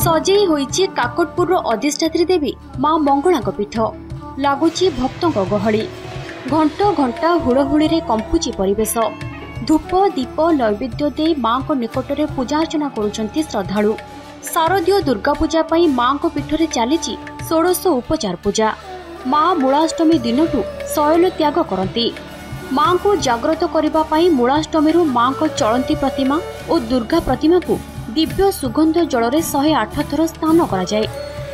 सजेई होईची काकटपुर अधिष्ठात्री देवी मां मंगला पीठ लगुची भक्तों गहली घंट घंटा हुड़हुड़ी रे कंपुची परिवेश धूप दीप नैवेद्य दे मां को निकटरे पूजा अर्चना करुछंती श्रद्धालु। शारदीय दुर्गा पूजा पई मां को पीठरे चलीची 16 उपचार पूजा। मां मूलाष्टमी दिनटू शयन त्याग करती। मां को जागृत करबा पई मूलाष्टमी मां को चलंती प्रतिमा और दुर्गा प्रतिमा को दिव्य सुगंध जल 108 थर स्नान करा जाए।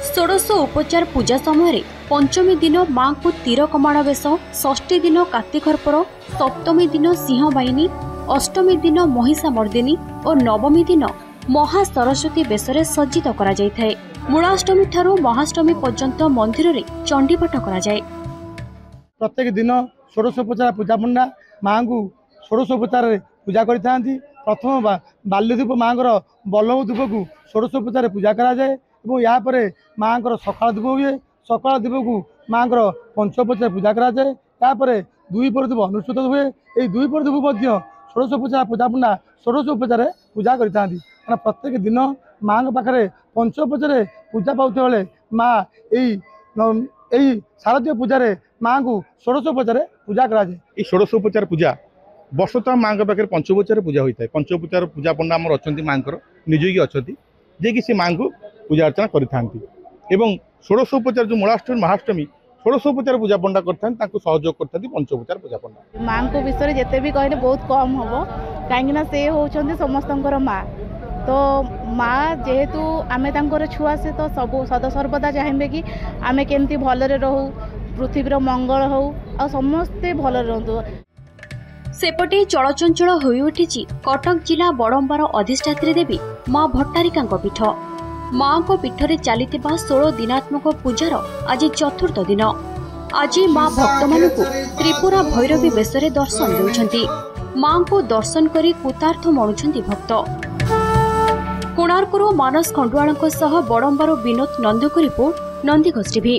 16 उपचार पूजा समय पंचमी दिन मां को तीर कमाण वेश, षष्ठी दिन कार्तिकर्पर, सप्तमी दिन सिंह बाहिनी, अष्टमी दिन महिषा मर्दिनी और नवमी दिन महासरस्वती बेशरे सज्जित करा जाय थाए। मूलाष्टमी ठारू महाष्टमी पर्यंत मंदिर रे चंडीपाठ करा जाए। प्रत्येक दिन 16 उपचार पूजा पंडा मां को 16 उपचार पूजा करिथांती। प्रथम बाल्यधूप माँ बल्लभ धूप को 16 उपचार पूजा करा जाए और यहाँ पर माँ सकाल धूप हुए। सकाल धूप को माँ पंचोपचार पूजा करा जाए। यहाँ पर दुईपर धूप अनुष्ठित हुए। यही दुईपर धूप 16 उपचार पूजा पंडा 16 उपचार पूजा करिथांती। प्रत्येक दिन माँ पाखे पंचोपचार पूजा पाउता बेले माँ यही शारदीय पूजार माँ को 16 उपचार पूजा करा जाए। 16 उपचार पूजा वर्षतः माँ पाखे पंचोपचार पूजा होता है। पंचोपचार पूजा पंडा आम अच्छा माँ निजोगी अच्छा जे कि माँ को पूजा अर्चना करें। 16 उपचार जो मूलाष्टमी महाष्टमी 16 उपचार पूजा पंडा करते सहयोग करते पंचोपचार पूजा पंडा। माँ को विषय जिते भी कहले बहुत कम हम कहीं से होती समस्त माँ। तो माँ जेहेतु आमे तांकर छुआ से तो सब सदासर्वदा चाहिए कि आमे केमती भलरे रहू, पृथ्वीर मंगल हो आ समस्ते भलरे रहतु। सेपटे चलचंचल होई उठिछि कटक जिला बड़ंबार अधिष्ठात्री देवी मां भट्टारिका पीठ। मां को पीठरे चलीथिबा 16 दिनात्मक पूजार आज चतुर्थ दिन। आज मां भक्त मानकु त्रिपुरा भैरवी बेशरे दर्शन देउछंती। मां को दर्शन करी कृतार्थ मणुछंती भक्त। कोणार्कରୁ ମାନସ ଖଣ୍ଡୁଆଳଙ୍କ ସହ ବଡମ୍ବାର ବିନୋଦ ନନ୍ଦଙ୍କ रिपोर्ट, नंदीघोष टीवी।